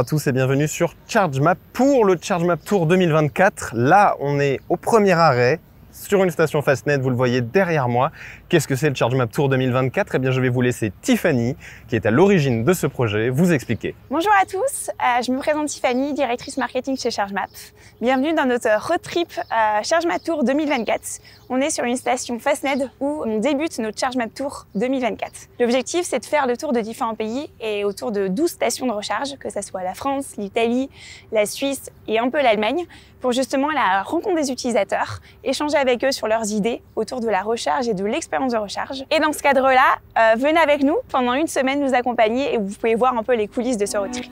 à tous et bienvenue sur ChargeMap pour le ChargeMap Tour 2024. Là, on est au premier arrêt sur une station Fastned, vous le voyez derrière moi. Qu'est-ce que c'est le ChargeMap Tour 2024? Eh bien, je vais vous laisser Tiffany, qui est à l'origine de ce projet, vous expliquer. Bonjour à tous, je me présente Tiffany, directrice marketing chez ChargeMap. Bienvenue dans notre road trip ChargeMap Tour 2024. On est sur une station Fastned où on débute notre ChargeMap Tour 2024. L'objectif, c'est de faire le tour de différents pays et autour de 12 stations de recharge, que ce soit la France, l'Italie, la Suisse et un peu l'Allemagne, pour justement la rencontre des utilisateurs, échanger avec eux sur leurs idées autour de la recharge et de l'expérience de recharge. Et dans ce cadre-là, venez avec nous pendant une semaine nous accompagner et vous pouvez voir un peu les coulisses de ce road trip.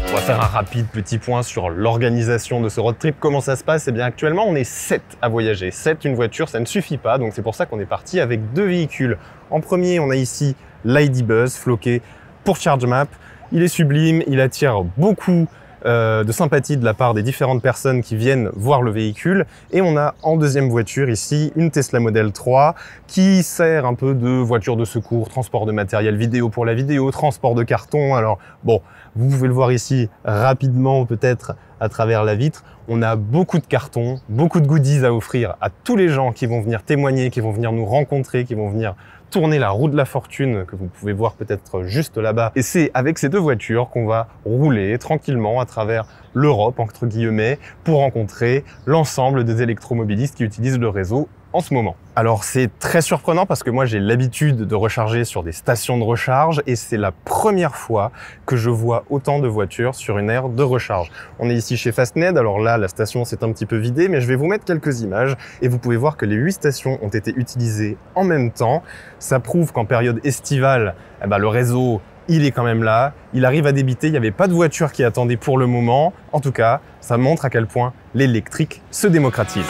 On va faire un rapide petit point sur l'organisation de ce road trip. Comment ça se passe? Eh bien, actuellement, on est 7 à voyager. 7, une voiture, ça ne suffit pas. Donc, c'est pour ça qu'on est parti avec 2 véhicules. En premier, on a ici l'ID Buzz, floqué pour ChargeMap. Il est sublime, il attire beaucoup de sympathie de la part des différentes personnes qui viennent voir le véhicule. Et on a en deuxième voiture ici une Tesla Model 3 qui sert un peu de voiture de secours, transport de matériel vidéo pour la vidéo, transport de carton. Alors bon, vous pouvez le voir ici rapidement peut-être à travers la vitre. On a beaucoup de cartons, beaucoup de goodies à offrir à tous les gens qui vont venir témoigner, qui vont venir nous rencontrer, qui vont venir tourner la roue de la fortune que vous pouvez voir peut-être juste là-bas. Et c'est avec ces 2 voitures qu'on va rouler tranquillement à travers l'Europe, entre guillemets, pour rencontrer l'ensemble des électromobilistes qui utilisent le réseau en ce moment. Alors c'est très surprenant parce que moi j'ai l'habitude de recharger sur des stations de recharge et c'est la première fois que je vois autant de voitures sur une aire de recharge. On est ici chez Fastned, alors là la station s'est un petit peu vidée mais je vais vous mettre quelques images et vous pouvez voir que les 8 stations ont été utilisées en même temps. Ça prouve qu'en période estivale, le réseau il est quand même là, il arrive à débiter, il n'y avait pas de voiture qui attendait pour le moment. En tout cas, ça montre à quel point l'électrique se démocratise.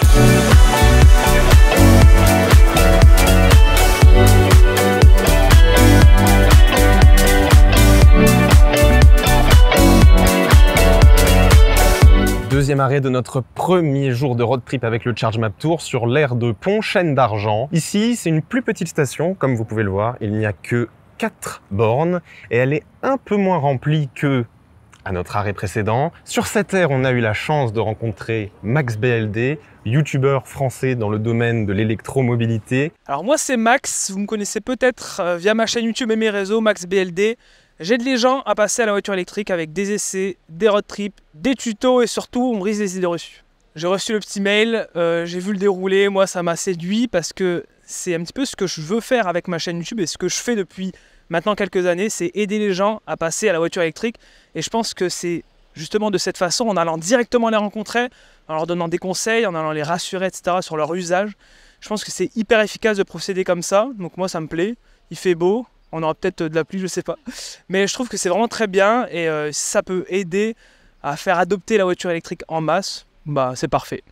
Deuxième arrêt de notre premier jour de road trip avec le ChargeMap Tour sur l'aire de Pont-Chêne d'Argent. Ici, c'est une plus petite station, comme vous pouvez le voir. Il n'y a que 4 bornes et elle est un peu moins remplie que à notre arrêt précédent. Sur cette aire, on a eu la chance de rencontrer Max BLD, youtubeur français dans le domaine de l'électromobilité. Alors moi c'est Max, vous me connaissez peut-être via ma chaîne YouTube et mes réseaux, Max BLD. J'aide les gens à passer à la voiture électrique avec des essais, des road trips, des tutos et surtout on brise les idées reçues. J'ai reçu le petit mail, j'ai vu le dérouler, moi ça m'a séduit parce que c'est un petit peu ce que je veux faire avec ma chaîne YouTube et ce que je fais depuis maintenant quelques années, c'est aider les gens à passer à la voiture électrique et je pense que c'est justement de cette façon, en allant directement les rencontrer, en leur donnant des conseils, en allant les rassurer, etc. sur leur usage. Je pense que c'est hyper efficace de procéder comme ça, donc moi ça me plaît, il fait beau. On aura peut-être de la pluie, je sais pas. Mais je trouve que c'est vraiment très bien et si ça peut aider à faire adopter la voiture électrique en masse, c'est parfait.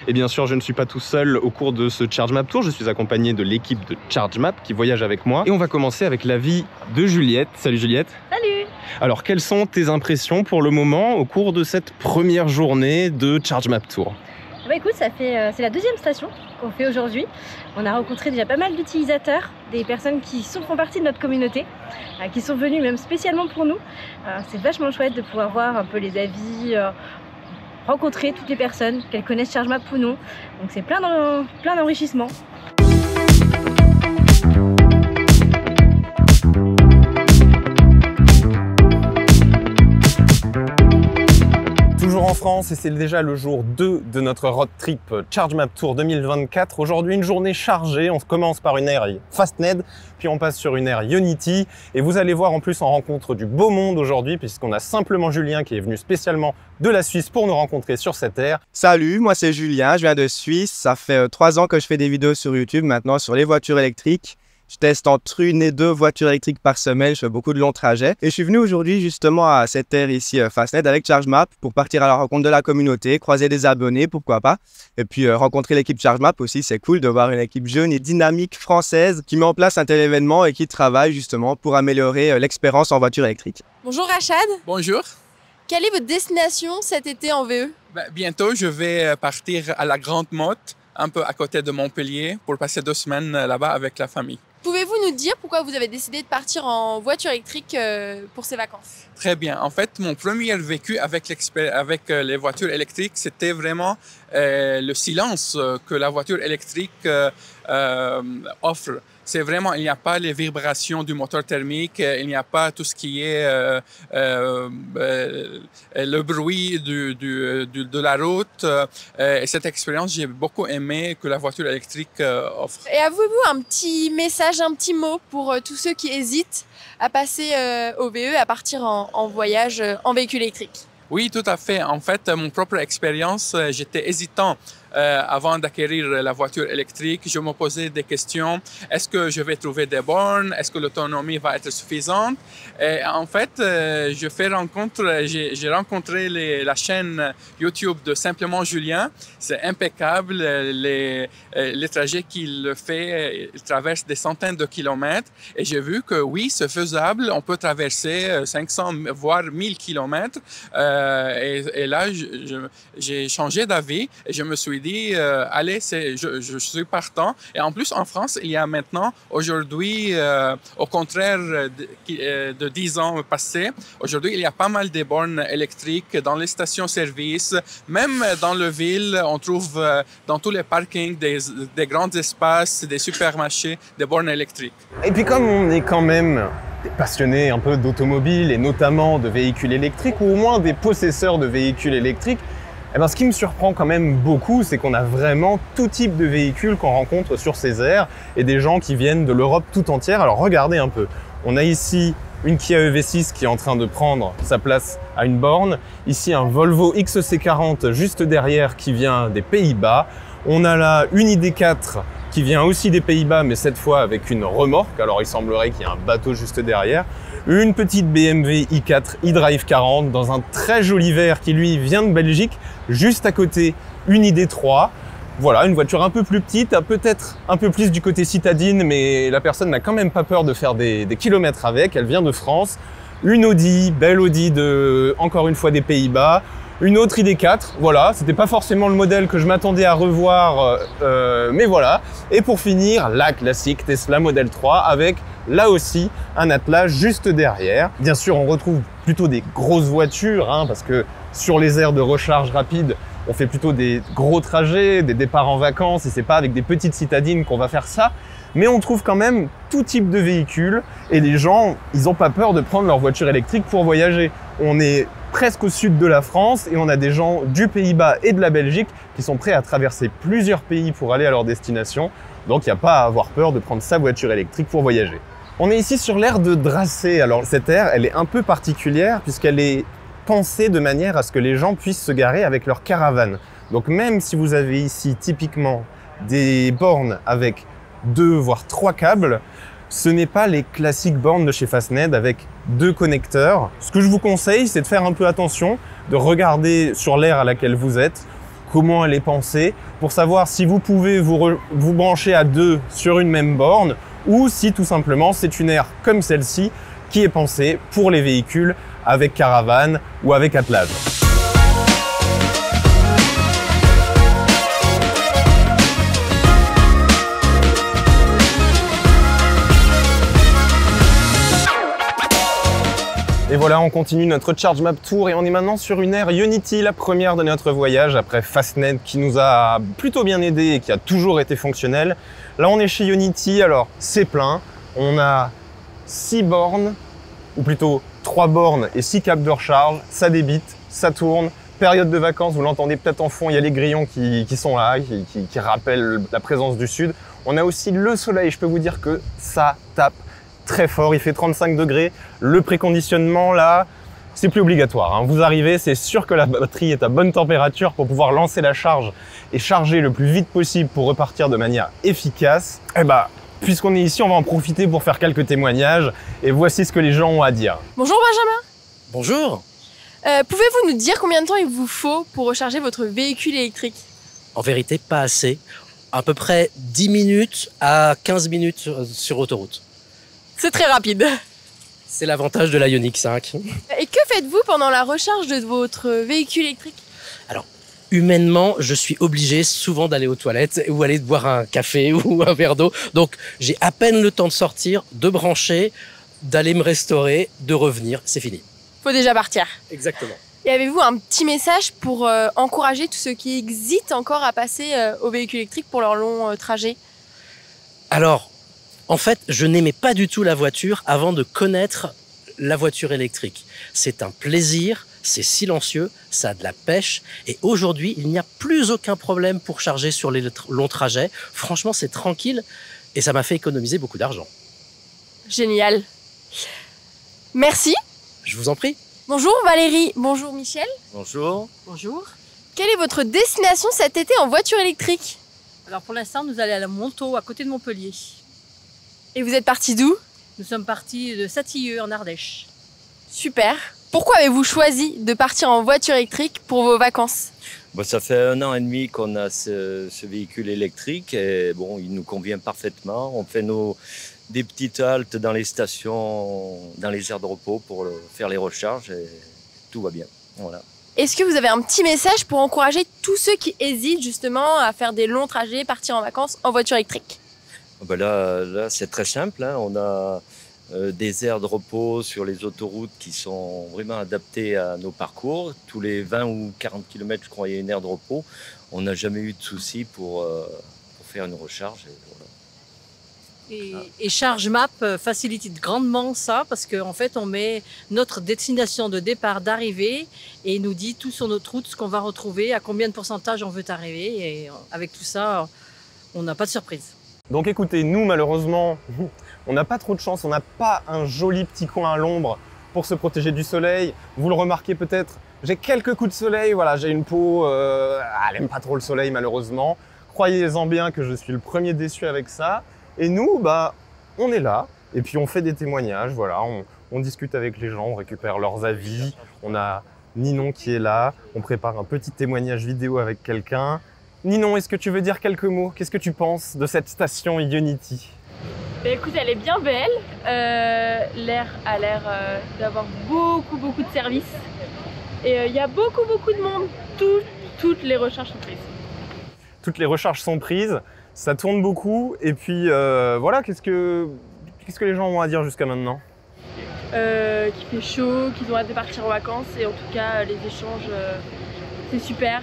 Et bien sûr, je ne suis pas tout seul au cours de ce ChargeMap Tour. Je suis accompagné de l'équipe de ChargeMap qui voyage avec moi. Et on va commencer avec l'avis de Juliette. Salut Juliette. Salut. Alors, quelles sont tes impressions pour le moment au cours de cette première journée de ChargeMap Tour? Écoute, c'est la deuxième station qu'on fait aujourd'hui. On a rencontré déjà pas mal d'utilisateurs, des personnes qui font partie de notre communauté, qui sont venues même spécialement pour nous. C'est vachement chouette de pouvoir voir un peu les avis, rencontrer toutes les personnes, qu'elles connaissent ChargeMap ou non. Donc c'est plein d'enrichissement. Toujours en France et c'est déjà le jour 2 de notre road trip ChargeMap Tour 2024. Aujourd'hui, une journée chargée. On commence par une aire Fastned, puis on passe sur une aire Ionity. Et vous allez voir en plus, on rencontre du beau monde aujourd'hui puisqu'on a simplement Julien qui est venu spécialement de la Suisse pour nous rencontrer sur cette aire. Salut, moi c'est Julien, je viens de Suisse. Ça fait 3 ans que je fais des vidéos sur YouTube maintenant sur les voitures électriques. Je teste entre 1 et 2 voitures électriques par semaine, je fais beaucoup de longs trajets. Et je suis venu aujourd'hui justement à cette aire ici, Fastned, avec ChargeMap pour partir à la rencontre de la communauté, croiser des abonnés, pourquoi pas. Et puis rencontrer l'équipe ChargeMap aussi, c'est cool de voir une équipe jeune et dynamique française qui met en place un tel événement et qui travaille justement pour améliorer l'expérience en voiture électrique. Bonjour Rachad. Bonjour. Quelle est votre destination cet été en VE? Bientôt, je vais partir à la Grande Motte, un peu à côté de Montpellier, pour passer 2 semaines là-bas avec la famille. Pouvez-vous nous dire pourquoi vous avez décidé de partir en voiture électrique pour ces vacances? Très bien. En fait, mon premier vécu avec les voitures électriques, c'était vraiment le silence que la voiture électrique offre. C'est vraiment, il n'y a pas les vibrations du moteur thermique, il n'y a pas tout ce qui est le bruit de la route. Et cette expérience, j'ai beaucoup aimé que la voiture électrique offre. Et avez-vous un petit message, un petit mot pour tous ceux qui hésitent à passer au VE, à partir en voyage en véhicule électrique? Oui, tout à fait. En fait, mon propre expérience, j'étais hésitant avant d'acquérir la voiture électrique. Je me posais des questions. Est-ce que je vais trouver des bornes? Est-ce que l'autonomie va être suffisante? Et en fait, j'ai rencontré la chaîne YouTube de Simplement Julien. C'est impeccable. Les trajets qu'il fait, il traverse des centaines de kilomètres. Et j'ai vu que oui, c'est faisable. On peut traverser 500, voire 1000 kilomètres. Et là, j'ai changé d'avis et je me suis dit, allez, je suis partant. Et en plus, en France, il y a maintenant, aujourd'hui, au contraire de 10 ans passés, aujourd'hui, il y a pas mal de bornes électriques dans les stations-service. Même dans le ville, on trouve dans tous les parkings des grands espaces, des supermarchés, des bornes électriques. Et puis comme on est quand même des passionnés un peu d'automobile et notamment de véhicules électriques, ou au moins des possesseurs de véhicules électriques, eh ben, ce qui me surprend quand même beaucoup, c'est qu'on a vraiment tout type de véhicules qu'on rencontre sur ces aires et des gens qui viennent de l'Europe tout entière. Alors regardez un peu, on a ici une Kia EV6 qui est en train de prendre sa place à une borne, ici un Volvo XC40 juste derrière qui vient des Pays-Bas, on a là une ID4 qui vient aussi des Pays-Bas, mais cette fois avec une remorque. Alors il semblerait qu'il y ait un bateau juste derrière. Une petite BMW i4 iDrive 40 dans un très joli vert qui lui vient de Belgique. Juste à côté, une ID3. Voilà, une voiture un peu plus petite, peut-être un peu plus du côté citadine, mais la personne n'a quand même pas peur de faire des kilomètres avec. Elle vient de France. Une Audi, belle Audi encore une fois des Pays-Bas. Une autre ID4, voilà, c'était pas forcément le modèle que je m'attendais à revoir, mais voilà. Et pour finir, la classique Tesla Model 3 avec, là aussi, un attelage juste derrière. Bien sûr, on retrouve plutôt des grosses voitures, hein, parce que sur les aires de recharge rapide, on fait plutôt des gros trajets, des départs en vacances, et c'est pas avec des petites citadines qu'on va faire ça. Mais on trouve quand même tout type de véhicules, et les gens, ils n'ont pas peur de prendre leur voiture électrique pour voyager. On est presque au sud de la France et on a des gens du Pays-Bas et de la Belgique qui sont prêts à traverser plusieurs pays pour aller à leur destination. Donc il n'y a pas à avoir peur de prendre sa voiture électrique pour voyager. On est ici sur l'aire de Dracé. Alors cette aire, elle est un peu particulière puisqu'elle est pensée de manière à ce que les gens puissent se garer avec leur caravane. Donc même si vous avez ici typiquement des bornes avec 2 voire 3 câbles, ce n'est pas les classiques bornes de chez Fastned avec 2 connecteurs. Ce que je vous conseille, c'est de faire un peu attention, de regarder sur l'aire à laquelle vous êtes, comment elle est pensée, pour savoir si vous pouvez vous brancher à 2 sur une même borne, ou si tout simplement c'est une aire comme celle-ci qui est pensée pour les véhicules avec caravane ou avec attelage. Et voilà, on continue notre Charge Map Tour et on est maintenant sur une aire Ionity, la première de notre voyage après Fastned qui nous a plutôt bien aidé et qui a toujours été fonctionnel. Là, on est chez Ionity, alors c'est plein. On a 6 bornes, ou plutôt 3 bornes et 6 câbles de recharge. Ça débite, ça tourne. Période de vacances, vous l'entendez peut-être en fond, il y a les grillons qui sont là, qui rappellent la présence du sud. On a aussi le soleil, je peux vous dire que ça tape très fort, il fait 35 degrés. Le préconditionnement là, c'est plus obligatoire, hein. Vous arrivez, c'est sûr que la batterie est à bonne température pour pouvoir lancer la charge et charger le plus vite possible pour repartir de manière efficace. Et bah, puisqu'on est ici, on va en profiter pour faire quelques témoignages et voici ce que les gens ont à dire. Bonjour Benjamin. Bonjour. Pouvez-vous nous dire combien de temps il vous faut pour recharger votre véhicule électrique? En vérité, pas assez. À peu près 10 minutes à 15 minutes sur autoroute. C'est très rapide. C'est l'avantage de la Ioniq 5. Et que faites-vous pendant la recharge de votre véhicule électrique? Alors, humainement, je suis obligé souvent d'aller aux toilettes ou aller boire un café ou un verre d'eau. Donc, j'ai à peine le temps de sortir, de brancher, d'aller me restaurer, de revenir. C'est fini. Faut déjà partir. Exactement. Et avez-vous un petit message pour encourager tous ceux qui hésitent encore à passer au véhicule électrique pour leur long trajet? Alors, en fait, je n'aimais pas du tout la voiture avant de connaître la voiture électrique. C'est un plaisir, c'est silencieux, ça a de la pêche. Et aujourd'hui, il n'y a plus aucun problème pour charger sur les longs trajets. Franchement, c'est tranquille et ça m'a fait économiser beaucoup d'argent. Génial. Merci. Je vous en prie. Bonjour Valérie, bonjour Michel. Bonjour. Bonjour. Quelle est votre destination cet été en voiture électrique? Alors pour l'instant, nous allons à la Montaut, à côté de Montpellier. Et vous êtes parti d'où? Nous sommes partis de Satilleux, en Ardèche. Super. Pourquoi avez-vous choisi de partir en voiture électrique pour vos vacances? Bon, ça fait 1 an et demi qu'on a ce véhicule électrique et bon, il nous convient parfaitement. On fait des petites haltes dans les stations, dans les aires de repos pour faire les recharges et tout va bien. Voilà. Est-ce que vous avez un petit message pour encourager tous ceux qui hésitent justement à faire des longs trajets, partir en vacances en voiture électrique? Ben là c'est très simple, hein. On a des aires de repos sur les autoroutes qui sont vraiment adaptées à nos parcours. Tous les 20 ou 40 km, je crois, il y a une aire de repos. On n'a jamais eu de soucis pour faire une recharge. Et voilà. Et ChargeMap facilite grandement ça parce qu'en fait, on met notre destination de départ, d'arrivée et il nous dit tout sur notre route ce qu'on va retrouver, à combien de pourcentage on veut arriver. Et avec tout ça, on n'a pas de surprise. Donc écoutez, nous malheureusement, on n'a pas trop de chance, on n'a pas un joli petit coin à l'ombre pour se protéger du soleil. Vous le remarquez peut-être, j'ai quelques coups de soleil, voilà, j'ai une peau, elle aime pas trop le soleil malheureusement. Croyez-en bien que je suis le premier déçu avec ça. Et nous, bah, on est là, et puis on fait des témoignages, voilà, on discute avec les gens, on récupère leurs avis. On a Ninon qui est là, on prépare un petit témoignage vidéo avec quelqu'un. Ninon, est-ce que tu veux dire quelques mots? Qu'est-ce que tu penses de cette station Ionity? Bah écoute, elle est bien belle. L'air a l'air d'avoir beaucoup de services. Et il y a beaucoup de monde. Toutes les recharges sont prises. Toutes les recharges sont prises, ça tourne beaucoup. Et puis voilà, qu'est-ce que les gens ont à dire jusqu'à maintenant? Qu'il fait chaud, qu'ils ont hâte de partir en vacances. Et en tout cas, les échanges, c'est super.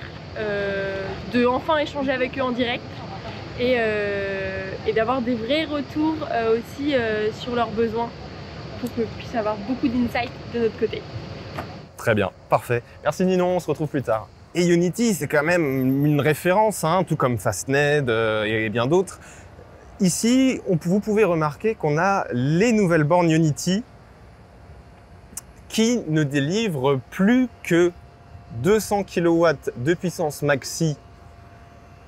De enfin échanger avec eux en direct et d'avoir des vrais retours aussi sur leurs besoins pour que puisse avoir beaucoup d'insights de notre côté. Très bien, parfait. Merci Ninon, on se retrouve plus tard. Et Ionity, c'est quand même une référence, hein, tout comme Fastned et bien d'autres. Ici, vous pouvez remarquer qu'on a les nouvelles bornes Ionity qui ne délivrent plus que 200 kW de puissance maxi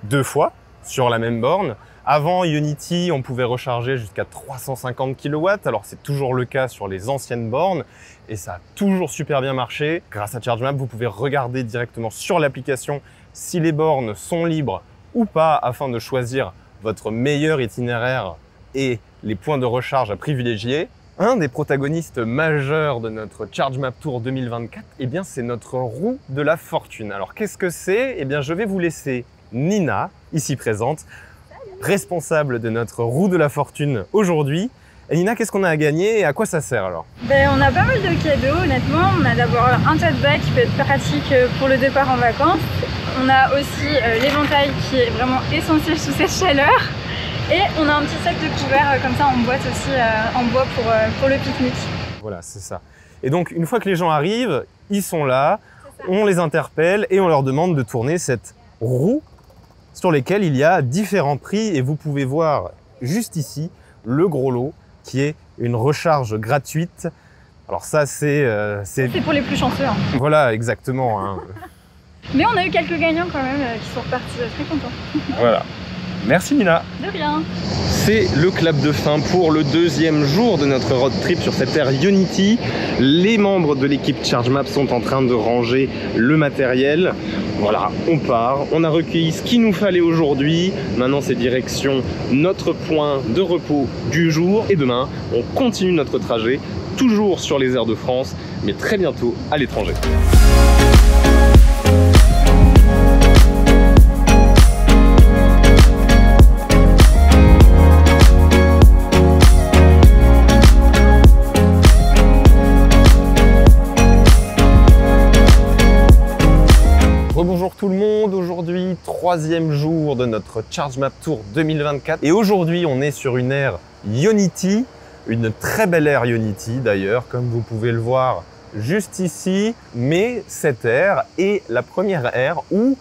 2 fois sur la même borne. Avant Ionity, on pouvait recharger jusqu'à 350 kW. Alors c'est toujours le cas sur les anciennes bornes et ça a toujours super bien marché. Grâce à ChargeMap, vous pouvez regarder directement sur l'application si les bornes sont libres ou pas afin de choisir votre meilleur itinéraire et les points de recharge à privilégier. Un des protagonistes majeurs de notre ChargeMap Tour 2024, eh bien, c'est notre roue de la fortune. Alors, qu'est-ce que c'est? Eh bien, je vais vous laisser Nina, ici présente, responsable de notre roue de la fortune aujourd'hui. Et Nina, qu'est-ce qu'on a à gagner et à quoi ça sert alors? On a pas mal de cadeaux, honnêtement. On a d'abord un tote bag qui peut être pratique pour le départ en vacances. On a aussi l'éventail qui est vraiment essentiel sous cette chaleur. Et on a un petit sac de couverts comme ça en boîte aussi, en bois pour le pique-nique. Voilà, c'est ça. Et donc, une fois que les gens arrivent, ils sont là, on les interpelle et on leur demande de tourner cette roue sur lesquelles il y a différents prix. Et vous pouvez voir juste ici le gros lot qui est une recharge gratuite. Alors ça, c'est pour les plus chanceux. Hein. Voilà, exactement. Hein. Mais on a eu quelques gagnants quand même qui sont repartis très contents. Voilà. Merci Nina. De rien. C'est le clap de fin pour le deuxième jour de notre road trip sur cette aire Ionity. Les membres de l'équipe ChargeMap sont en train de ranger le matériel. Voilà, on part, on a recueilli ce qu'il nous fallait aujourd'hui. Maintenant, c'est direction notre point de repos du jour. Et demain, on continue notre trajet, toujours sur les aires de France, mais très bientôt à l'étranger. Bonjour tout le monde, aujourd'hui 3e jour de notre ChargeMap Tour 2024 et aujourd'hui on est sur une aire Ionity, une très belle aire Ionity d'ailleurs comme vous pouvez le voir juste ici, mais cette aire est la première aire où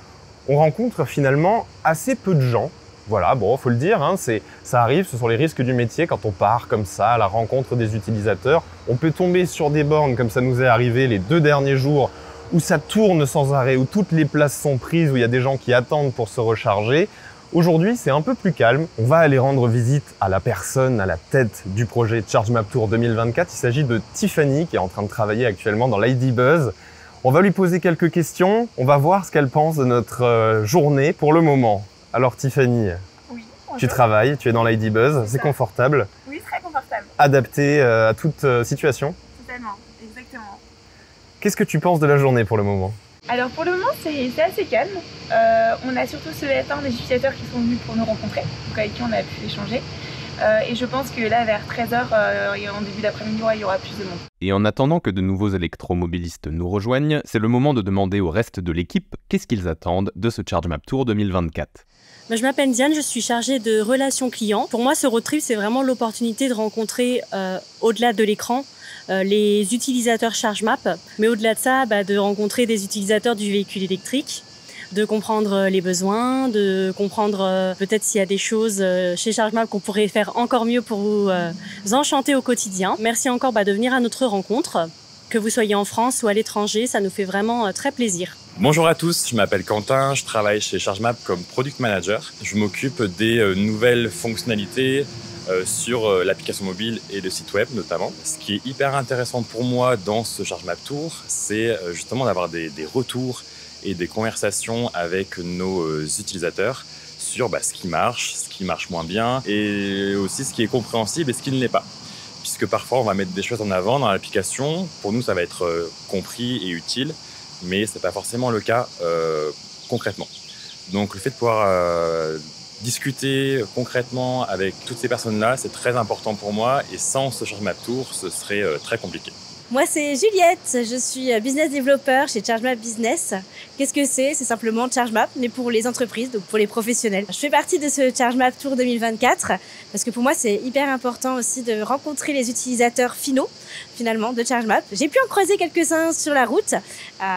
on rencontre finalement assez peu de gens. Voilà, bon, faut le dire, hein, ça arrive, ce sont les risques du métier quand on part comme ça à la rencontre des utilisateurs. On peut tomber sur des bornes comme ça nous est arrivé les 2 derniers jours où ça tourne sans arrêt, où toutes les places sont prises, où il y a des gens qui attendent pour se recharger. Aujourd'hui, c'est un peu plus calme. On va aller rendre visite à la personne à la tête du projet ChargeMap Tour 2024. Il s'agit de Tiffany, qui est en train de travailler actuellement dans l'ID-Buzz. On va lui poser quelques questions. On va voir ce qu'elle pense de notre journée pour le moment. Alors Tiffany, oui, tu travailles, tu es dans l'ID-Buzz, c'est confortable? Oui, très confortable. Adapté à toute situation? Totalement, exactement. Qu'est-ce que tu penses de la journée pour le moment? Alors pour le moment, c'est assez calme. On a surtout ce matin des utilisateurs qui sont venus pour nous rencontrer, donc avec qui on a pu échanger. Et je pense que là, vers 13h, en début d'après-midi, il y aura plus de monde. Et en attendant que de nouveaux électromobilistes nous rejoignent, c'est le moment de demander au reste de l'équipe qu'est-ce qu'ils attendent de ce ChargeMap Tour 2024. Je m'appelle Diane, je suis chargée de relations clients. Pour moi, ce road trip, c'est vraiment l'opportunité de rencontrer, au-delà de l'écran, les utilisateurs ChargeMap, mais au-delà de ça, de rencontrer des utilisateurs du véhicule électrique, de comprendre les besoins, de comprendre peut-être s'il y a des choses chez ChargeMap qu'on pourrait faire encore mieux pour vous enchanter au quotidien. Merci encore de venir à notre rencontre. Que vous soyez en France ou à l'étranger, ça nous fait vraiment très plaisir. Bonjour à tous, je m'appelle Quentin, je travaille chez ChargeMap comme Product Manager. Je m'occupe des nouvelles fonctionnalités sur l'application mobile et le site web notamment. Ce qui est hyper intéressant pour moi dans ce ChargeMap Tour, c'est justement d'avoir des retours et des conversations avec nos utilisateurs sur ce qui marche moins bien et aussi ce qui est compréhensible et ce qui ne l'est pas. Puisque parfois on va mettre des choses en avant dans l'application, pour nous ça va être compris et utile, mais ce n'est pas forcément le cas concrètement. Donc le fait de pouvoir discuter concrètement avec toutes ces personnes-là, c'est très important pour moi et sans ce ChargeMap Tour, ce serait très compliqué. Moi, c'est Juliette, je suis business developer chez ChargeMap Business. Qu'est-ce que c'est? C'est simplement ChargeMap, mais pour les entreprises, donc pour les professionnels. Je fais partie de ce ChargeMap Tour 2024 parce que pour moi, c'est hyper important aussi de rencontrer les utilisateurs finaux, finalement, de ChargeMap. J'ai pu en croiser quelques-uns sur la route.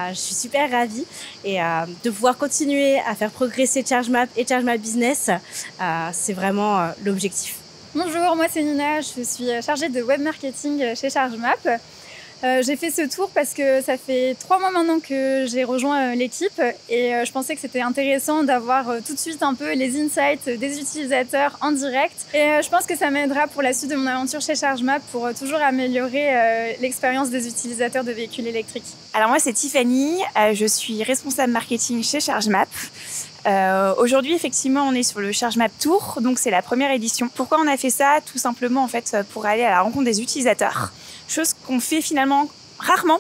Je suis super ravie et de pouvoir continuer à faire progresser ChargeMap et ChargeMap Business, c'est vraiment l'objectif. Bonjour, moi c'est Nina, je suis chargée de web marketing chez ChargeMap. J'ai fait ce tour parce que ça fait 3 mois maintenant que j'ai rejoint l'équipe et je pensais que c'était intéressant d'avoir tout de suite un peu les insights des utilisateurs en direct. Et je pense que ça m'aidera pour la suite de mon aventure chez ChargeMap pour toujours améliorer l'expérience des utilisateurs de véhicules électriques. Alors moi c'est Tiffany, je suis responsable marketing chez ChargeMap. Aujourd'hui, effectivement, on est sur le ChargeMap Tour, donc c'est la première édition. Pourquoi on a fait ça? Tout simplement, en fait, pour aller à la rencontre des utilisateurs. Chose qu'on fait finalement rarement.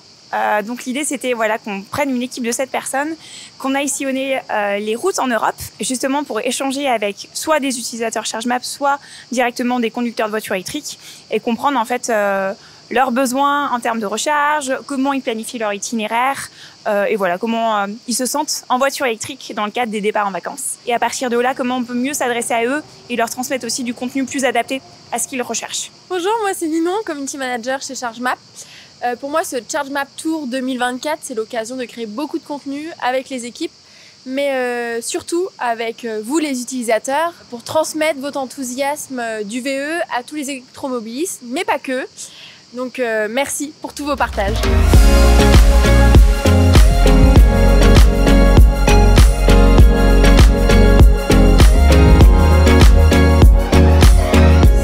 Donc l'idée, c'était qu'on prenne une équipe de 7 personnes, qu'on aille sillonner les routes en Europe, justement pour échanger avec soit des utilisateurs ChargeMap, soit directement des conducteurs de voitures électriques, et comprendre en fait leurs besoins en termes de recharge, comment ils planifient leur itinéraire, et comment ils se sentent en voiture électrique dans le cadre des départs en vacances. Et à partir de là, comment on peut mieux s'adresser à eux et leur transmettre aussi du contenu plus adapté à ce qu'ils recherchent. Bonjour, moi c'est Ninon, Community Manager chez ChargeMap. Pour moi, ce ChargeMap Tour 2024, c'est l'occasion de créer beaucoup de contenu avec les équipes, mais surtout avec vous les utilisateurs, pour transmettre votre enthousiasme du VE à tous les électromobilistes, mais pas que. Donc merci pour tous vos partages.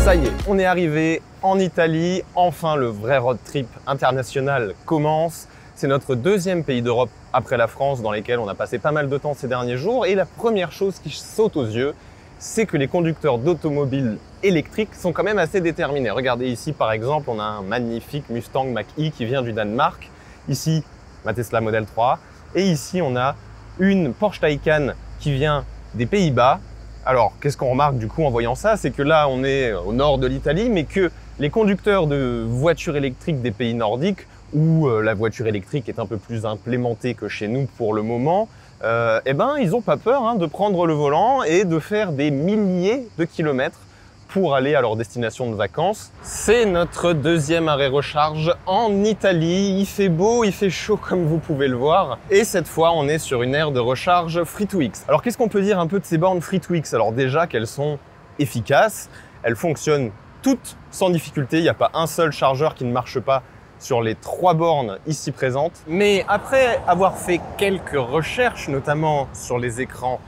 Ça y est, on est arrivé en Italie. Enfin, le vrai road trip international commence. C'est notre deuxième pays d'Europe après la France dans lesquels on a passé pas mal de temps ces derniers jours. Et la première chose qui saute aux yeux, c'est que les conducteurs d'automobiles électriques sont quand même assez déterminés. Regardez ici par exemple, on a un magnifique Mustang Mach-E qui vient du Danemark. Ici, ma Tesla Model 3. Et ici, on a une Porsche Taycan qui vient des Pays-Bas. Alors, qu'est-ce qu'on remarque du coup en voyant ça? C'est que là, on est au nord de l'Italie, mais que les conducteurs de voitures électriques des pays nordiques, où la voiture électrique est un peu plus implémentée que chez nous pour le moment, eh ben, ils n'ont pas peur de prendre le volant et de faire des milliers de kilomètres pour aller à leur destination de vacances. C'est notre deuxième arrêt recharge en Italie. Il fait beau, il fait chaud comme vous pouvez le voir. Et cette fois, on est sur une aire de recharge Free2X. Alors qu'est-ce qu'on peut dire un peu de ces bornes Free2X? Alors déjà qu'elles sont efficaces, elles fonctionnent toutes sans difficulté. Il n'y a pas un seul chargeur qui ne marche pas sur les 3 bornes ici présentes. Mais après avoir fait quelques recherches, notamment sur les écrans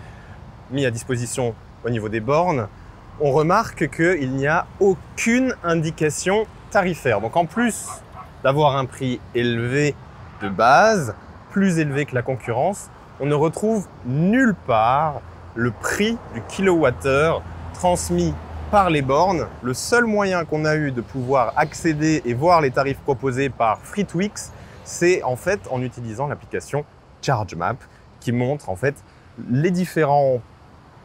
mis à disposition au niveau des bornes, on remarque qu'il n'y a aucune indication tarifaire. Donc en plus d'avoir un prix élevé de base, plus élevé que la concurrence, on ne retrouve nulle part le prix du kilowattheure transmis par les bornes. Le seul moyen qu'on a eu de pouvoir accéder et voir les tarifs proposés par Free2X, c'est en fait en utilisant l'application ChargeMap qui montre en fait les différents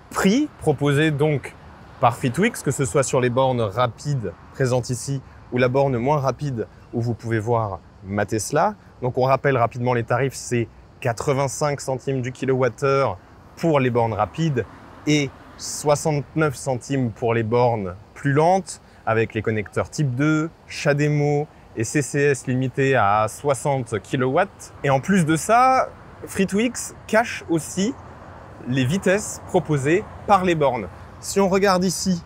prix proposés donc par Free2X, que ce soit sur les bornes rapides présentes ici ou la borne moins rapide où vous pouvez voir ma Tesla. Donc on rappelle rapidement les tarifs, c'est 85 centimes du kilowattheure pour les bornes rapides et 69 centimes pour les bornes plus lentes avec les connecteurs type 2, CHAdeMO et CCS limité à 60 kW. Et en plus de ça, Free2X cache aussi les vitesses proposées par les bornes. Si on regarde ici,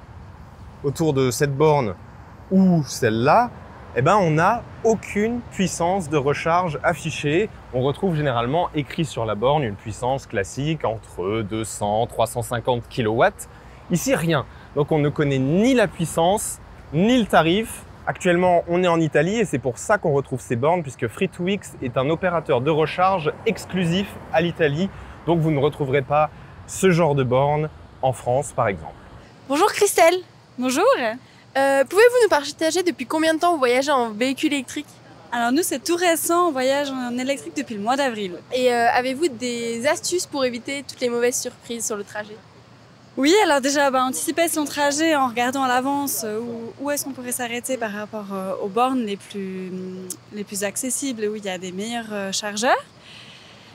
autour de cette borne ou celle-là, eh ben on n'a aucune puissance de recharge affichée. On retrouve généralement écrit sur la borne une puissance classique entre 200 et 350 kW. Ici, rien. Donc on ne connaît ni la puissance, ni le tarif. Actuellement, on est en Italie et c'est pour ça qu'on retrouve ces bornes, puisque Free2X est un opérateur de recharge exclusif à l'Italie. Donc vous ne retrouverez pas ce genre de borne en France, par exemple. Bonjour Christelle. Bonjour. Pouvez-vous nous partager depuis combien de temps vous voyagez en véhicule électrique? Alors nous, c'est tout récent, on voyage en électrique depuis le mois d'avril. Et avez-vous des astuces pour éviter toutes les mauvaises surprises sur le trajet? Oui, alors déjà, anticiper son trajet en regardant à l'avance où est-ce qu'on pourrait s'arrêter par rapport aux bornes les plus accessibles, où il y a des meilleurs chargeurs.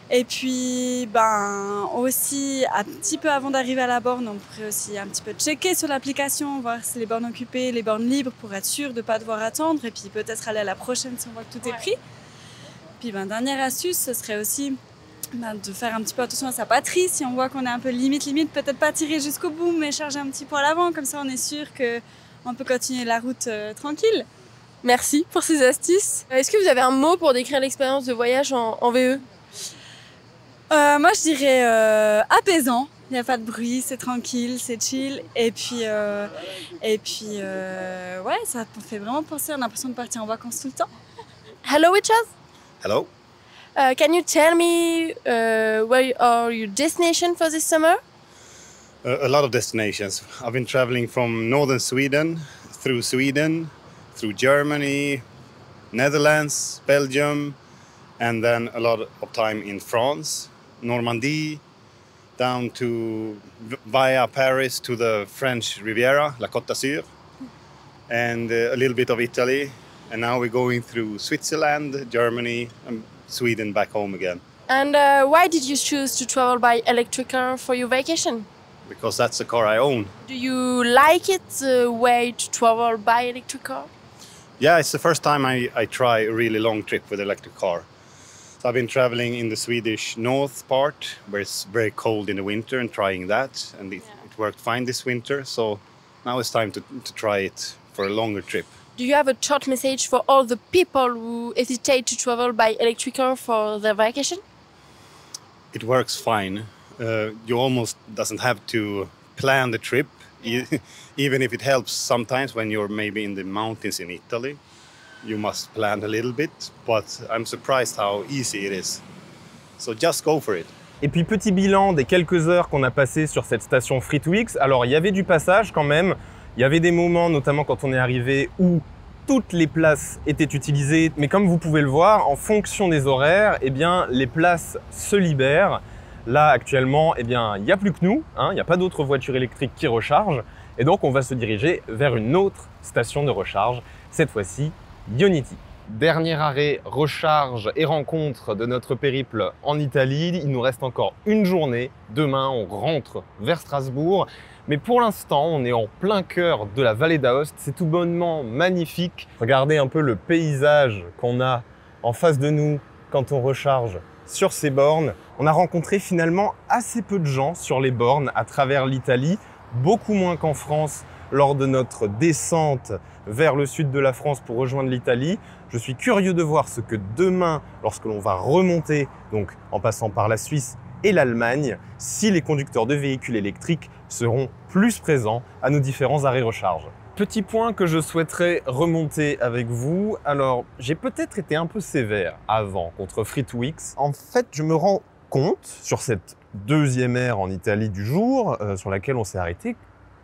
Et puis, aussi, un petit peu avant d'arriver à la borne, on pourrait aussi un petit peu checker sur l'application, voir si les bornes occupées, les bornes libres, pour être sûr de ne pas devoir attendre. Et puis, peut-être aller à la prochaine si on voit que tout est pris. Puis, dernière astuce, ce serait aussi de faire un petit peu attention à sa batterie. Si on voit qu'on est un peu limite, peut-être pas tirer jusqu'au bout, mais charger un petit peu à l'avant. Comme ça, on est sûr qu'on peut continuer la route tranquille. Merci pour ces astuces. Est-ce que vous avez un mot pour décrire l'expérience de voyage en VE? Moi, je dirais apaisant. Il n'y a pas de bruit, c'est tranquille, c'est chill. Et puis, ça fait vraiment penser, on a l'impression de partir en vacances tout le temps. Hello, Richard. Hello. Can you tell me where are your destination for this summer? A lot of destinations. I've been traveling from northern Sweden, through Germany, Netherlands, Belgium, and then a lot of time in France, Normandy, down to via Paris to the French Riviera, La Côte d'Azur, and a little bit of Italy. And now we're going through Switzerland, Germany, and Sweden back home again. And why did you choose to travel by electric car for your vacation? Because that's the car I own. Do you like it, the way to travel by electric car? Yeah, it's the first time I try a really long trip with electric car. So I've been traveling in the Swedish north part, where it's very cold in the winter, and trying that, and it worked fine this winter. So now it's time to try it for a longer trip. Do you have a short message for all the people who hesitate to travel by electric car for their vacation? It works fine. You almost doesn't have to plan the trip, even if it helps sometimes when you're maybe in the mountains in Italy. you must plan a little bit, but I'm surprised how easy it is. So just go for it. Et puis petit bilan des quelques heures qu'on a passées sur cette station Free2X. Alors il y avait du passage quand même, il y avait des moments notamment quand on est arrivé où toutes les places étaient utilisées, mais comme vous pouvez le voir, en fonction des horaires, eh bien, les places se libèrent. Là, actuellement, eh bien, il n'y a plus que nous, hein, il n'y a pas d'autres voitures électriques qui rechargent, et donc on va se diriger vers une autre station de recharge, cette fois-ci Ionity. Dernier arrêt, recharge et rencontre de notre périple en Italie. Il nous reste encore une journée. Demain, on rentre vers Strasbourg. Mais pour l'instant, on est en plein cœur de la vallée d'Aoste. C'est tout bonnement magnifique. Regardez un peu le paysage qu'on a en face de nous quand on recharge sur ces bornes. On a rencontré finalement assez peu de gens sur les bornes à travers l'Italie, beaucoup moins qu'en France lors de notre descente vers le sud de la France pour rejoindre l'Italie. Je suis curieux de voir ce que demain, lorsque l'on va remonter, donc en passant par la Suisse et l'Allemagne, si les conducteurs de véhicules électriques seront plus présents à nos différents arrêts recharge. Petit point que je souhaiterais remonter avec vous. Alors, j'ai peut-être été un peu sévère avant contre Free2X. En fait, je me rends compte sur cette deuxième aire en Italie du jour, sur laquelle on s'est arrêté,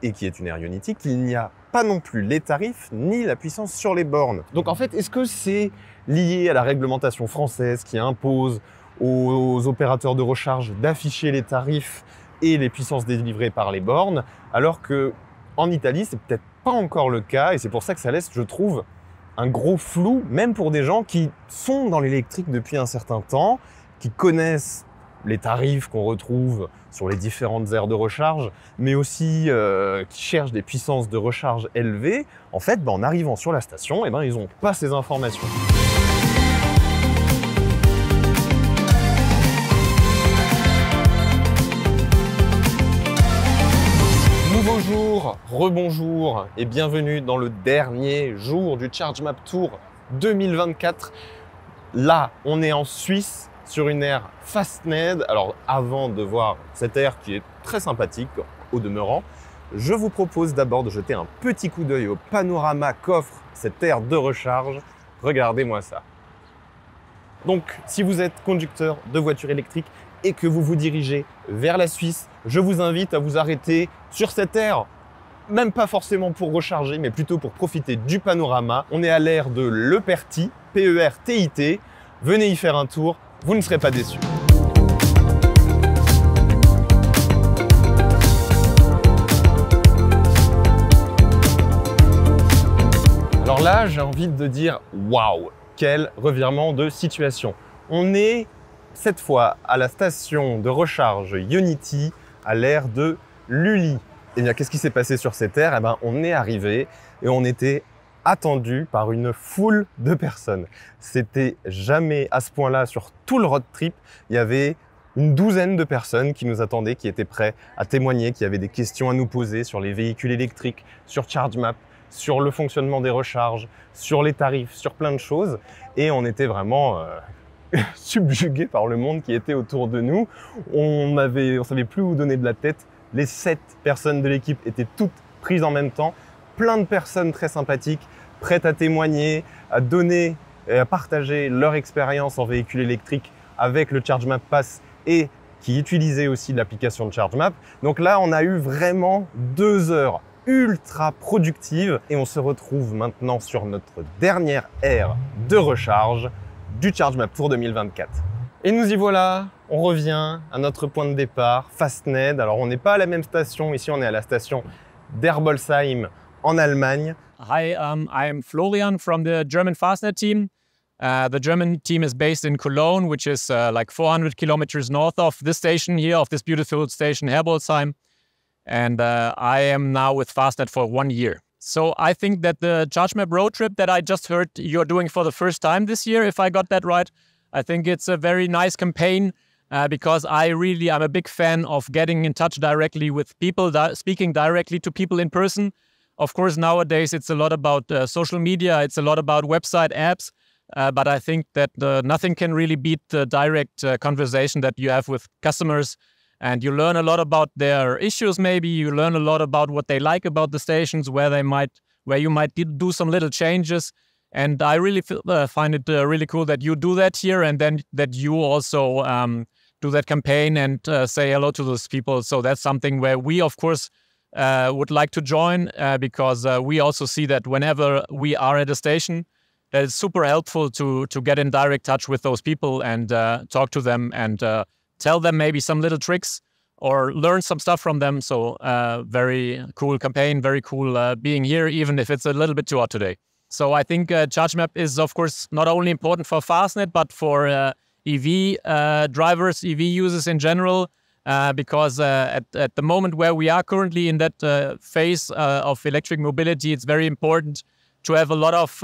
et qui est une aire Ionity, qu'il n'y a pas non plus les tarifs ni la puissance sur les bornes. Donc en fait, est-ce que c'est lié à la réglementation française qui impose aux opérateurs de recharge d'afficher les tarifs et les puissances délivrées par les bornes, alors que en Italie, c'est peut-être pas encore le cas, et c'est pour ça que ça laisse, je trouve, un gros flou, même pour des gens qui sont dans l'électrique depuis un certain temps, qui connaissent les tarifs qu'on retrouve sur les différentes aires de recharge, mais aussi qui cherchent des puissances de recharge élevées. En fait, en arrivant sur la station, ils n'ont pas ces informations. Nouveau jour, rebonjour et bienvenue dans le dernier jour du ChargeMap Tour 2024. Là, on est en Suisse, sur une aire Fastned. Alors avant de voir cette aire qui est très sympathique au demeurant, je vous propose d'abord de jeter un petit coup d'œil au panorama qu'offre cette aire de recharge. Regardez-moi ça. Donc si vous êtes conducteur de voiture électrique et que vous vous dirigez vers la Suisse, je vous invite à vous arrêter sur cette aire. Même pas forcément pour recharger, mais plutôt pour profiter du panorama. On est à l'aire de Le Perti, P-E-R-T-I-T. Venez y faire un tour. Vous ne serez pas déçus. Alors là, j'ai envie de dire waouh, quel revirement de situation. On est cette fois à la station de recharge Ionity à l'ère de Lully. Et bien, qu'est-ce qui s'est passé sur cette aire? On est arrivé et on était attendu par une foule de personnes. C'était jamais à ce point-là sur tout le road trip. Il y avait une douzaine de personnes qui nous attendaient, qui étaient prêts à témoigner, qui avaient des questions à nous poser sur les véhicules électriques, sur ChargeMap, sur le fonctionnement des recharges, sur les tarifs, sur plein de choses. Et on était vraiment subjugués par le monde qui était autour de nous. On savait plus où donner de la tête. Les 7 personnes de l'équipe étaient toutes prises en même temps. Plein de personnes très sympathiques, prêtes à témoigner, à donner et à partager leur expérience en véhicule électrique avec le ChargeMap Pass et qui utilisaient aussi l'application de ChargeMap. Donc là, on a eu vraiment 2 heures ultra productives et on se retrouve maintenant sur notre dernière ère de recharge du ChargeMap Tour 2024. Et nous y voilà, on revient à notre point de départ, Fastned. Alors on n'est pas à la même station, ici on est à la station d'Herbolzheim en Allemagne. Hi, I am Florian from the German Fastnet team. The German team is based in Cologne, which is like 400 kilometers north of this station here, of this beautiful station Herbolzheim. And I am now with Fastnet for 1 year. So I think that the ChargeMap road trip that I just heard you're doing for the first time this year, if I got that right, I think it's a very nice campaign because I'm a big fan of getting in touch directly with people, speaking directly to people in person. Of course, nowadays it's a lot about social media, it's a lot about website apps, but I think that nothing can really beat the direct conversation that you have with customers. And you learn a lot about their issues maybe, you learn a lot about what they like about the stations, where you might do some little changes. And I really find it really cool that you do that here, and then that you also do that campaign and say hello to those people. So that's something where we, of course, would like to join because we also see that whenever we are at a station, that it's super helpful to get in direct touch with those people and talk to them and tell them maybe some little tricks or learn some stuff from them. So very cool campaign, very cool being here, even if it's a little bit too hot today. So I think ChargeMap is, of course, not only important for Fastnet, but for EV drivers, EV users in general, because at the moment where we are currently in that phase of electric mobility, it's very important to have a lot of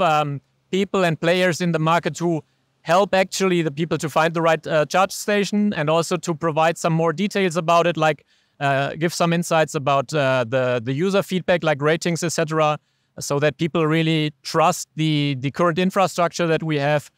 people and players in the market who help actually the people to find the right charge station, and also to provide some more details about it, like give some insights about the user feedback, like ratings, etc., so that people really trust the current infrastructure that we have.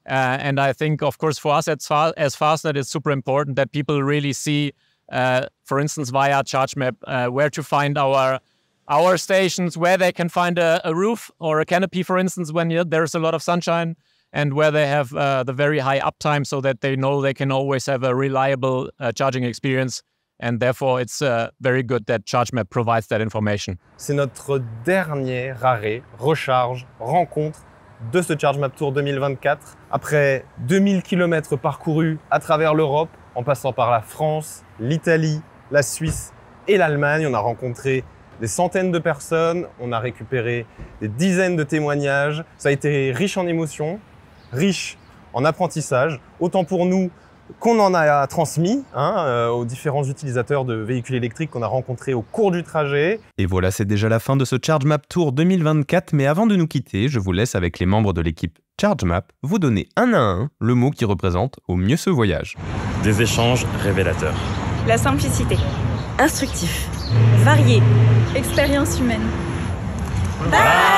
And I think, of course, for us as Fastnet, it's super important that people really see, for instance, via ChargeMap, where to find our stations, where they can find a roof or a canopy, for instance, when there's a lot of sunshine, and where they have the very high uptime, so that they know they can always have a reliable charging experience. And therefore, it's very good that ChargeMap provides that information. C'est notre dernier arrêt, recharge, rencontre de ce ChargeMap Tour 2024. Après 2000 km parcourus à travers l'Europe, en passant par la France, l'Italie, la Suisse et l'Allemagne, on a rencontré des centaines de personnes, on a récupéré des dizaines de témoignages. Ça a été riche en émotions, riche en apprentissage, autant pour nous qu'on en a transmis aux différents utilisateurs de véhicules électriques qu'on a rencontrés au cours du trajet. Et voilà, c'est déjà la fin de ce ChargeMap Tour 2024, mais avant de nous quitter, je vous laisse avec les membres de l'équipe ChargeMap vous donner un à un le mot qui représente au mieux ce voyage. Des échanges révélateurs. La simplicité. Instructif. Varié. Expérience humaine. Bye.